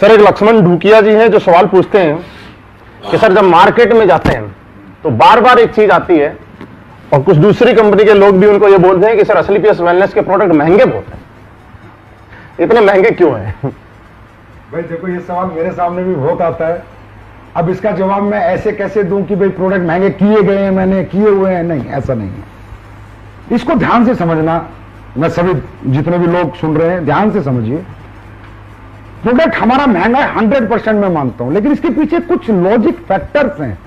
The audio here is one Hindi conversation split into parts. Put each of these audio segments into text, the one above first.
सर, एक लक्ष्मण ढूकिया जी हैं जो सवाल पूछते हैं कि सर जब मार्केट में जाते हैं तो बार बार एक चीज आती है और कुछ दूसरी कंपनी के लोग भी उनको ये बोलते हैं कि सर असलीपीएस वेलनेस के प्रोडक्ट महंगे बहुत हैं, इतने महंगे क्यों हैं? भाई देखो, ये सवाल मेरे सामने भी बहुत आता है। अब इसका जवाब मैं ऐसे कैसे दूं कि भाई प्रोडक्ट महंगे किए गए हैं, मैंने किए हुए हैं? नहीं, ऐसा नहीं है। इसको ध्यान से समझना, मैं सभी जितने भी लोग सुन रहे हैं ध्यान से समझिए। प्रोडक्ट हमारा महंगा है 100% मैं मानता हूं, लेकिन इसके पीछे कुछ लॉजिक फैक्टर्स हैं,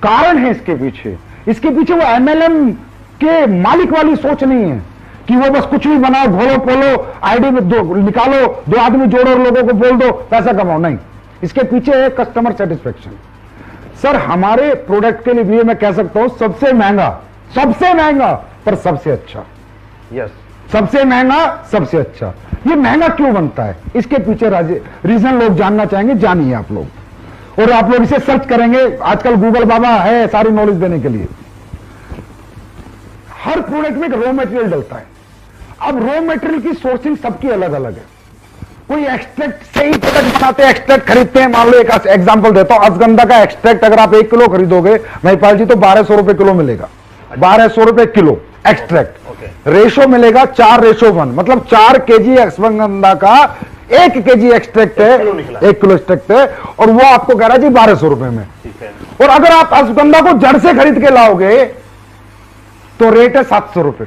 कारण है इसके पीछे। इसके पीछे वो एमएलएम के मालिक वाली सोच नहीं है कि वो बस कुछ भी बनाओ, घोलो पोलो, आईडी में दो निकालो, 2 आदमी जोड़ो और लोगों को बोल दो पैसा कमाओ। नहीं, इसके पीछे है कस्टमर सेटिस्फेक्शन। सर हमारे प्रोडक्ट के लिए मैं कह सकता हूं सबसे महंगा पर सबसे अच्छा। यस, सबसे महंगा सबसे अच्छा। ये महंगा क्यों बनता है, इसके पीछे रीजन लोग जानना चाहेंगे, जानिए आप लोग, और आप लोग इसे सर्च करेंगे। आजकल गूगल बाबा है सारी नॉलेज देने के लिए। हर प्रोडक्ट में एक रॉ मटेरियल डलता है। अब रॉ मटेरियल की सोर्सिंग सबकी अलग अलग है। कोई एक्सट्रैक्ट से ही प्रोडक्ट बनाते हैं, एक्सट्रैक्ट खरीदते हैं। मान लो एक एग्जांपल देता हूं, अश्वगंधा का एक्सट्रैक्ट अगर आप 1 किलो खरीदोगे महिपाल जी तो 1200 रुपए किलो मिलेगा। 1200 रुपए किलो एक्सट्रैक्ट। रेशो मिलेगा 4:1, मतलब 4 केजी अश्वगंधा का 1 केजी एक्सट्रैक्ट है, 1 किलो एक्सट्रैक्ट है, और वो आपको कह रहा है जी 1200 रुपए में। और अगर आप अश्वगंधा को जड़ से खरीद के लाओगे तो रेट है 700 रुपए।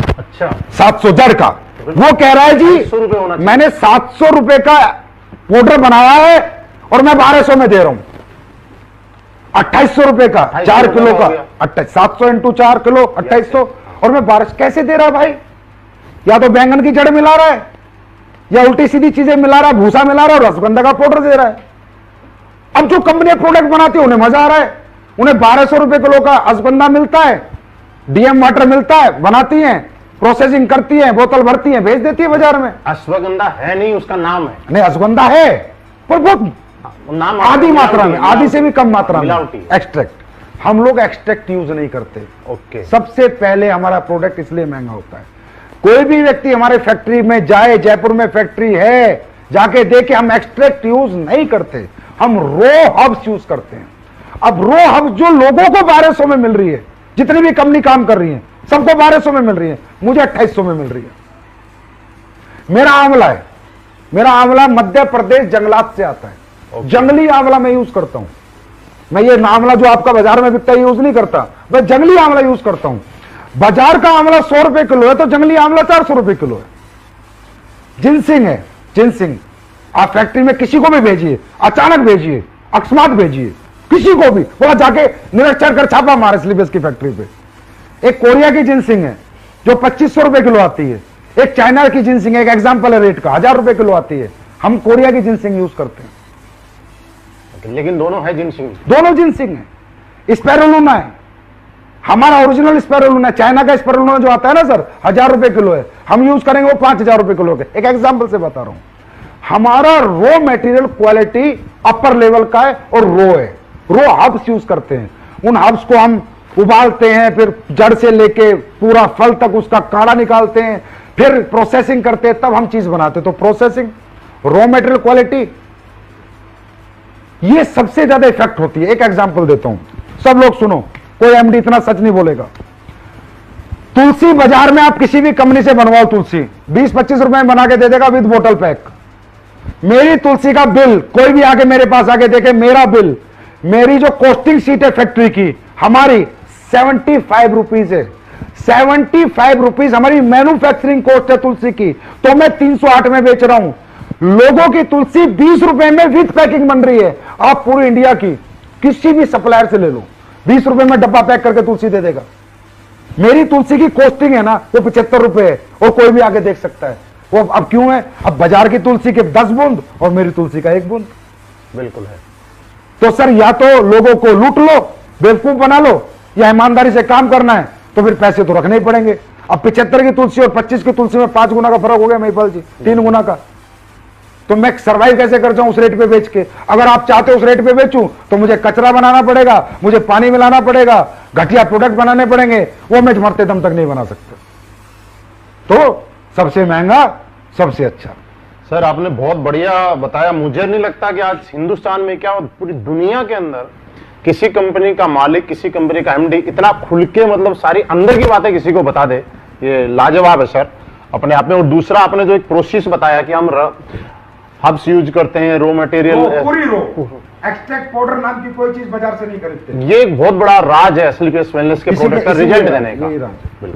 अच्छा, 700 जड़ का। वो कह रहा है जी मैंने 700 रुपए का पाउडर बनाया है और मैं 1200 में दे रहा हूं। 2800 रुपए का 4 किलो का, 700 इंटू 4 किलो 2800, और मैं 1200 कैसे दे रहा भाई? या तो बैंगन की जड़ मिला रहा है, या उल्टी सीधी चीजें मिला रहा है, भूसा मिला रहा है, और रसगंधा का पाउडर दे रहा है। अब जो कंपनी प्रोडक्ट बनाती है उन्हें मजा आ रहा है, उन्हें 1200 रुपए किलो का अश्वगंधा मिलता है, डीएम वाटर मिलता है, बनाती है, प्रोसेसिंग करती है, बोतल भरती है, भेज देती है बाजार में। अश्वगंधा है नहीं, उसका नाम है। नहीं, अश्वगंधा है पर बहुत नाम आधी मात्रा में, आधी से भी कम मात्रा में मिलावटी एक्सट्रैक्ट। हम लोग एक्सट्रैक्ट यूज नहीं करते। ओके। सबसे पहले हमारा प्रोडक्ट इसलिए महंगा होता है। कोई भी व्यक्ति हमारे फैक्ट्री में जाए, जयपुर में फैक्ट्री है, जाके देखे, हम एक्सट्रैक्ट यूज नहीं करते, हम रॉ हर्ब्स यूज करते हैं। अब रॉ हर्ब्स जो लोगों को 1200 में मिल रही है, जितनी भी कंपनी काम कर रही है सबको 1200 में मिल रही है, मुझे 2800 में मिल रही है। मेरा आंवला है, मेरा आंवला मध्य प्रदेश जंगलात से आता है। जंगली आंवला मैं यूज करता हूं। मैं ये आंवला जो आपका बाजार में बिकता है यूज नहीं करता, मैं जंगली आंवला यूज करता हूं। बाजार का आंवला 100 रुपए किलो है तो जंगली आंवला 400 रुपए किलो है। जिनसिंग है, जिनसिंग आप फैक्ट्री में किसी को भी भेजिए, अचानक भेजिए, अकस्मात भेजिए, किसी को भी बोला जाके निरीक्षण कर छापा मारे स्लीपेस की फैक्ट्री पे। एक कोरिया की जिनसिंग है जो 2500 रुपए किलो आती है, एक चाइना की जिनसिंग है, एक एग्जाम्पल है रेट का, 1000 रुपए किलो आती है। हम कोरिया की जिनसिंग यूज करते हैं, लेकिन दोनों है जिनसिंग, दोनों जिनसिंग है। स्पेरुलिना है, हमारा ओरिजिनल स्पेरुलिना, चाइना का स्पेरुलिना जो आता है ना सर 1000 रुपए किलो है, हम यूज करेंगे वो 5000 रुपए किलो के। एक एग्जांपल से बता रहा हूं, हमारा raw material quality upper level का है और रॉ है, रॉ हर्ब्स यूज करते हैं। उन हर्ब्स को हम उबालते हैं, फिर जड़ से लेके पूरा फल तक उसका काढ़ा निकालते हैं, फिर प्रोसेसिंग करते हैं, तब हम चीज बनाते हैं। तो प्रोसेसिंग, रॉ मटेरियल क्वालिटी, ये सबसे ज्यादा इफेक्ट होती है। एक एग्जांपल देता हूं, सब लोग सुनो, कोई एमडी इतना सच नहीं बोलेगा। तुलसी बाजार में आप किसी भी कंपनी से बनवाओ, तुलसी 20-25 रुपए में बना के दे देगा विद बोतल पैक। मेरी तुलसी का बिल, कोई भी आके मेरे पास आके देखे, मेरा बिल, मेरी जो कॉस्टिंग शीट है फैक्ट्री की, हमारी 75 रुपीज है। 75 रुपीज हमारी मैन्युफैक्चरिंग कॉस्ट है तुलसी की, तो मैं 308 में बेच रहा हूं। लोगों की तुलसी 20 रुपए में विद पैकिंग बन रही है। आप पूरी इंडिया की किसी भी सप्लायर से ले लो, 20 रुपए में डब्बा पैक करके तुलसी दे देगा। मेरी तुलसी की कॉस्टिंग है ना वो 75 रुपए है, और कोई भी आगे देख सकता है वो। अब क्यों है? अब बाजार की तुलसी के 10 बूंद और मेरी तुलसी का 1 बूंद। बिल्कुल है। तो सर या तो लोगों को लूट लो, बेवकूफ बना लो, या ईमानदारी से काम करना है तो फिर पैसे तो रखने ही पड़ेंगे। अब 75 की तुलसी और 25 की तुलसी में 5 गुना का फर्क हो गया महिपाल जी, 3 गुना का। तो मैं सर्वाइव कैसे कर जाऊं उस रेट पे बेच के? अगर आप चाहते हो उस रेट पे बेचूं तो मुझे कचरा बनाना पड़ेगा, मुझे पानी मिलाना पड़ेगा, घटिया प्रोडक्ट बनाने पड़ेंगे, वो मैं मरते दम तक नहीं बना सकता। तो सबसे महंगा सबसे अच्छा। सर आपने बहुत बढ़िया बताया। मुझे नहीं लगता कि आज हिंदुस्तान में क्या पूरी दुनिया के अंदर किसी कंपनी का मालिक, किसी कंपनी का एमडी इतना खुल के मतलब सारी अंदर की बातें किसी को बता दे, ये लाजवाब है सर अपने आप में। और दूसरा आपने जो एक प्रोसेस बताया कि हम हब्स यूज करते हैं, रॉ मटेरियल, पूरी रो एक्सट्रैक्ट पाउडर नाम की कोई चीज बाजार से नहीं खरीदते। ये एक बहुत बड़ा राज है एसलीपीएस वेलनेस के प्रोडक्ट का रिजल्ट देने का। बिल्कुल।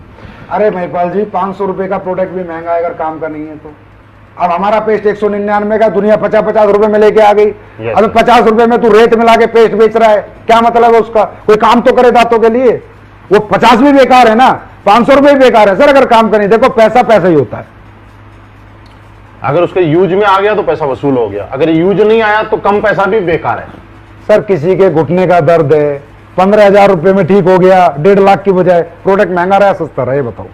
अरे महिपाल जी 500 रुपए का प्रोडक्ट भी महंगा है अगर काम का नहीं है तो। अब हमारा पेस्ट 199 का दुनिया 50-50 रुपए में लेके आ गई। अब 50 रुपए में तू रेत मिला के पेस्ट बेच रहा है, क्या मतलब है उसका? कोई काम तो करे दांतों के लिए। वो 50 भी बेकार है ना, 500 रुपए भी बेकार है सर अगर काम करें। देखो पैसा पैसा ही होता है। अगर उसके यूज में आ गया तो पैसा वसूल हो गया, अगर यूज नहीं आया तो कम पैसा भी बेकार है। सर किसी के घुटने का दर्द है 15,000 रुपए में ठीक हो गया, 1.5 लाख की बजाय, प्रोडक्ट महंगा रहा सस्ता रहा, ये बताओ।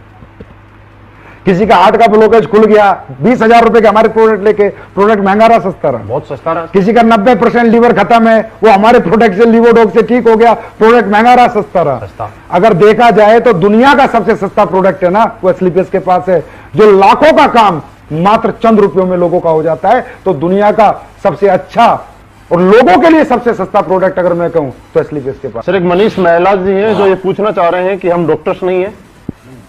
किसी का हार्ट का ब्लॉकेज खुल गया 20,000 रुपए के हमारे प्रोडक्ट लेके, प्रोडक्ट महंगा रहा सस्ता रहा, बहुत सस्ता रहा। किसी का 90% लीवर खत्म है, वो हमारे प्रोडक्ट से लीवोडॉग से ठीक हो गया, प्रोडक्ट महंगा रहा सस्ता रहा। अगर देखा जाए तो दुनिया का सबसे सस्ता प्रोडक्ट है ना वो एसलीपीएस के पास है, जो लाखों का काम मात्र चंद रुपयों में लोगों का हो जाता है। तो दुनिया का सबसे अच्छा और लोगों के लिए सबसे सस्ता प्रोडक्ट अगर मैं कहूं तो एसलीपीएस के पास। सर एक मनीष महिला जी हैं जो ये पूछना चाह रहे हैं कि हम डॉक्टर्स नहीं है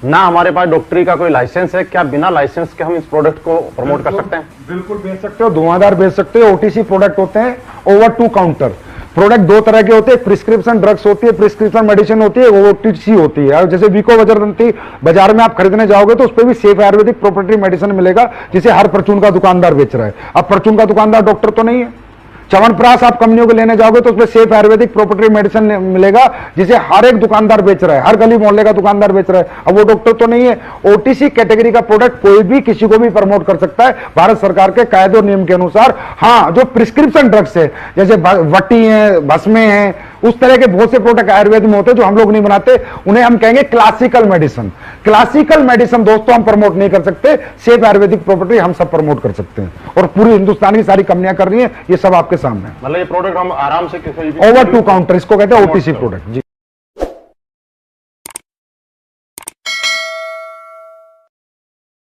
ना, हमारे पास डॉक्टरी का कोई लाइसेंस है, क्या बिना लाइसेंस के हम इस प्रोडक्ट को प्रमोट कर सकते हैं? बिल्कुल बेच सकते हो, धुआंधार बेच सकते हो। ओटीसी प्रोडक्ट होते हैं, ओवर टू काउंटर प्रोडक्ट दो तरह के होते हैं, प्रिस्क्रिप्शन ड्रग्स होती है, प्रिस्क्रिप्शन मेडिसिन होती है, ओटीसी होती है। जैसे वीको वज्रदंती बाजार में आप खरीदने जाओगे तो उस पर भी सेफ आयुर्वेदिक प्रोप्राइटरी मेडिसिन मिलेगा, जिसे हर परचून का दुकानदार बेच रहा है। अब परचून का दुकानदार डॉक्टर तो नहीं है। च्यवनप्राश आप कंपनियों को लेने जाओगे तो उसमें सेफ आयुर्वेदिक प्रोप्राइटरी मेडिसिन मिलेगा, जिसे हर एक दुकानदार बेच रहा है, हर गली मोहल्ले का दुकानदार बेच रहा है। अब वो डॉक्टर तो नहीं है। ओटीसी कैटेगरी का प्रोडक्ट कोई भी किसी को भी प्रमोट कर सकता है भारत सरकार के कायदे और नियम के अनुसार। हाँ, जो प्रिस्क्रिप्शन ड्रग्स है जैसे वटी है, भस्में हैं, उस तरह के बहुत से प्रोडक्ट आयुर्वेद में होते हैं जो हम लोग नहीं बनाते, उन्हें हम कहेंगे क्लासिकल मेडिसिन। क्लासिकल मेडिसिन दोस्तों हम प्रमोट नहीं कर सकते, सेफ आयुर्वेदिक प्रॉपर्टी हम सब प्रमोट कर सकते हैं और पूरी हिंदुस्तान की सारी कंपनियां कर रही हैं। ये सब आपके सामने, मतलब ये प्रोडक्ट हम आराम से ओवर टू काउंटर इसको कहते हैं, ओटीसी प्रोडक्ट जी।